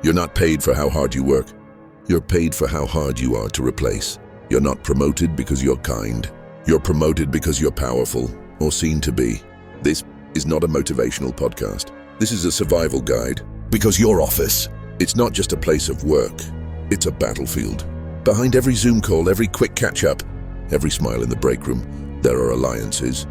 You're not paid for how hard you work. You're paid for how hard you are to replace. You're not promoted because you're kind. You're promoted because you're powerful, or seen to be. This is not a motivational podcast. This is a survival guide. Because your office, it's not just a place of work. It's a battlefield. Behind every Zoom call, every quick catch-up, every smile in the break room, there are alliances,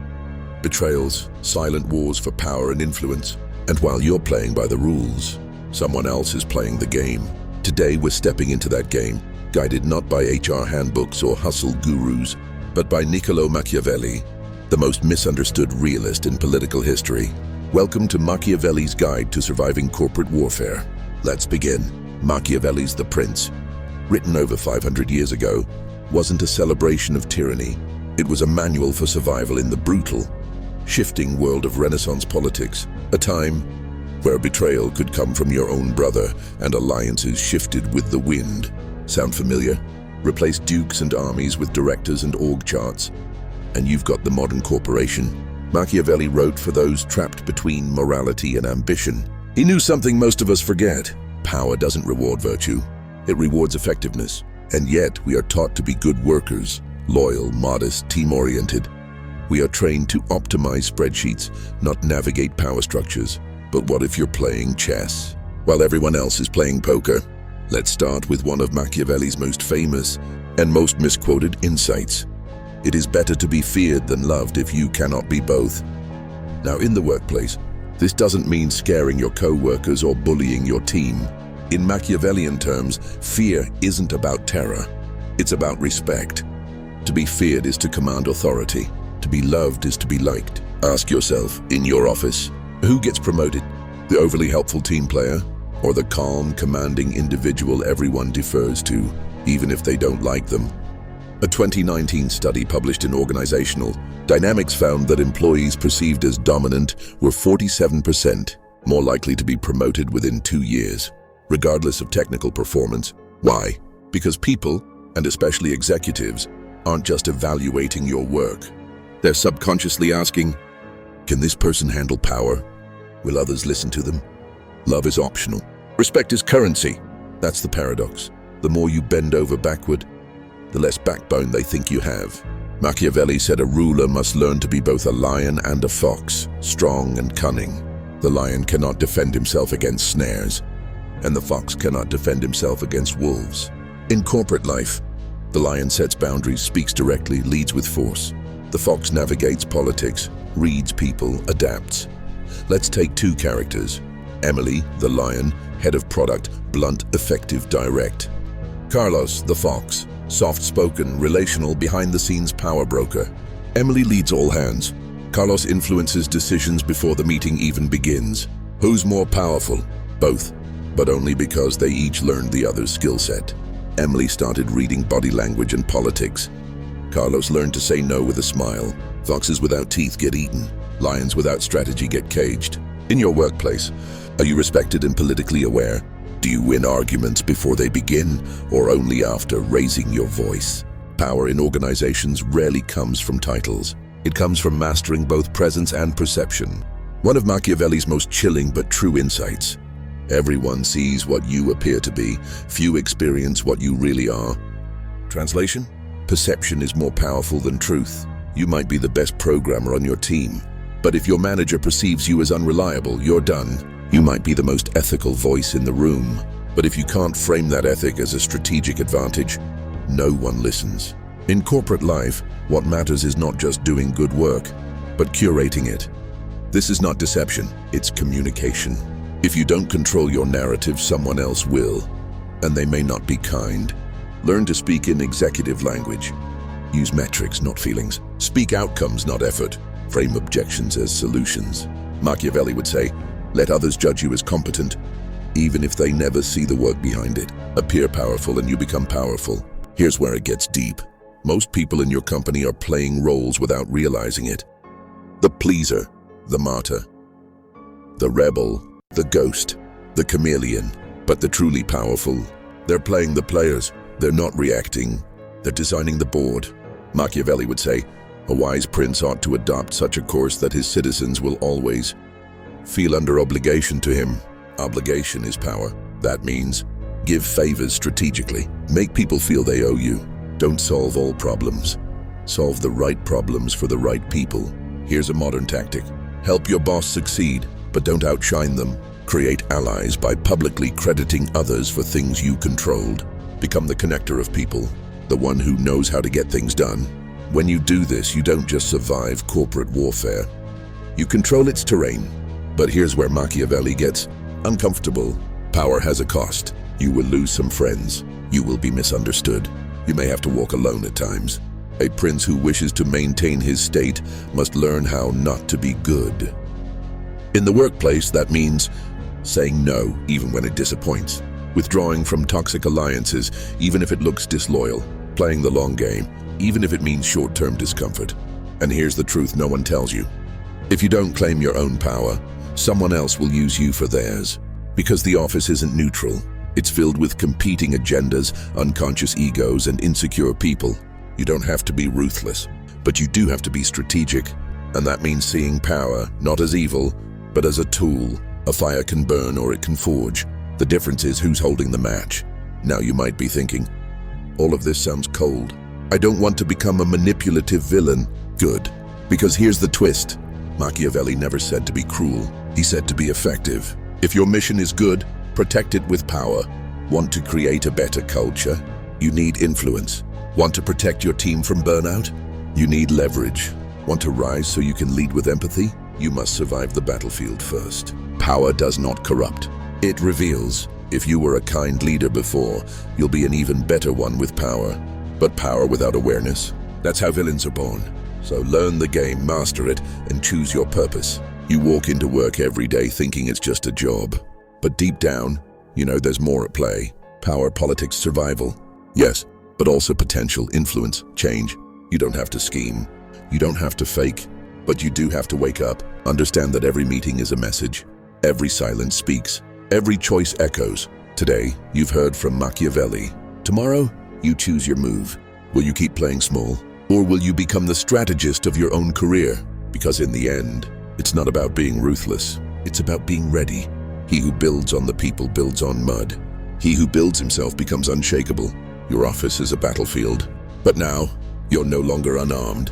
betrayals, silent wars for power and influence. And while you're playing by the rules, someone else is playing the game. Today, we're stepping into that game, guided not by HR handbooks or hustle gurus, but by Niccolò Machiavelli, the most misunderstood realist in political history. Welcome to Machiavelli's Guide to Surviving Corporate Warfare. Let's begin. Machiavelli's The Prince, written over 500 years ago, wasn't a celebration of tyranny. It was a manual for survival in the brutal, shifting world of Renaissance politics, a time where betrayal could come from your own brother and alliances shifted with the wind. Sound familiar? Replace dukes and armies with directors and org charts, and you've got the modern corporation. Machiavelli wrote for those trapped between morality and ambition. He knew something most of us forget. Power doesn't reward virtue. It rewards effectiveness. And yet, we are taught to be good workers, loyal, modest, team-oriented. We are trained to optimize spreadsheets, not navigate power structures. But what if you're playing chess, while everyone else is playing poker? Let's start with one of Machiavelli's most famous and most misquoted insights. It is better to be feared than loved if you cannot be both. Now, in the workplace, this doesn't mean scaring your co-workers or bullying your team. In Machiavellian terms, fear isn't about terror. It's about respect. To be feared is to command authority. To be loved is to be liked. Ask yourself, in your office, who gets promoted? The overly helpful team player, or the calm, commanding individual everyone defers to, even if they don't like them? A 2019 study published in Organizational Dynamics found that employees perceived as dominant were 47% more likely to be promoted within 2 years, regardless of technical performance. Why? Because people, and especially executives, aren't just evaluating your work. They're subconsciously asking, can this person handle power? Will others listen to them? Love is optional. Respect is currency. That's the paradox. The more you bend over backward, the less backbone they think you have. Machiavelli said a ruler must learn to be both a lion and a fox, strong and cunning. The lion cannot defend himself against snares, and the fox cannot defend himself against wolves. In corporate life, the lion sets boundaries, speaks directly, leads with force. The fox navigates politics, reads people, adapts. Let's take two characters. Emily, the lion, head of product, blunt, effective, direct. Carlos, the fox, soft-spoken, relational, behind-the-scenes power broker. Emily leads all hands. Carlos influences decisions before the meeting even begins. Who's more powerful? Both, but only because they each learned the other's skill set. Emily started reading body language and politics. Carlos learned to say no with a smile. Foxes without teeth get eaten. Lions without strategy get caged. In your workplace, are you respected and politically aware? Do you win arguments before they begin, or only after raising your voice? Power in organizations rarely comes from titles. It comes from mastering both presence and perception. One of Machiavelli's most chilling but true insights. Everyone sees what you appear to be. Few experience what you really are. Translation? Perception is more powerful than truth. You might be the best programmer on your team, but if your manager perceives you as unreliable, you're done. You might be the most ethical voice in the room, but if you can't frame that ethic as a strategic advantage, no one listens. In corporate life, what matters is not just doing good work, but curating it. This is not deception, it's communication. If you don't control your narrative, someone else will, and they may not be kind. Learn to speak in executive language. Use metrics, not feelings. Speak outcomes, not effort. Frame objections as solutions. Machiavelli would say, let others judge you as competent, even if they never see the work behind it. Appear powerful and you become powerful. Here's where it gets deep. Most people in your company are playing roles without realizing it. The pleaser, the martyr, the rebel, the ghost, the chameleon. But the truly powerful, they're playing the players. They're not reacting. They're designing the board. Machiavelli would say, a wise prince ought to adopt such a course that his citizens will always feel under obligation to him. Obligation is power. That means give favors strategically. Make people feel they owe you. Don't solve all problems. Solve the right problems for the right people. Here's a modern tactic. Help your boss succeed, but don't outshine them. Create allies by publicly crediting others for things you controlled. Become the connector of people, the one who knows how to get things done. When you do this, you don't just survive corporate warfare. You control its terrain. But here's where Machiavelli gets uncomfortable. Power has a cost. You will lose some friends. You will be misunderstood. You may have to walk alone at times. A prince who wishes to maintain his state must learn how not to be good. In the workplace, that means saying no, even when it disappoints. Withdrawing from toxic alliances, even if it looks disloyal. Playing the long game, even if it means short-term discomfort. And here's the truth no one tells you. If you don't claim your own power, someone else will use you for theirs. Because the office isn't neutral. It's filled with competing agendas, unconscious egos, and insecure people. You don't have to be ruthless, but you do have to be strategic. And that means seeing power not as evil, but as a tool. A fire can burn or it can forge. The difference is who's holding the match. Now you might be thinking, all of this sounds cold. I don't want to become a manipulative villain. Good. Because here's the twist. Machiavelli never said to be cruel. He said to be effective. If your mission is good, protect it with power. Want to create a better culture? You need influence. Want to protect your team from burnout? You need leverage. Want to rise so you can lead with empathy? You must survive the battlefield first. Power does not corrupt. It reveals. If you were a kind leader before, you'll be an even better one with power. But power without awareness? That's how villains are born. So learn the game, master it, and choose your purpose. You walk into work every day thinking it's just a job. But deep down, you know there's more at play. Power, politics, survival. Yes, but also potential, influence, change. You don't have to scheme. You don't have to fake. But you do have to wake up. Understand that every meeting is a message. Every silence speaks. Every choice echoes. Today, you've heard from Machiavelli. Tomorrow, you choose your move. Will you keep playing small? Or will you become the strategist of your own career? Because in the end, it's not about being ruthless. It's about being ready. He who builds on the people builds on mud. He who builds himself becomes unshakable. Your office is a battlefield. But now, you're no longer unarmed.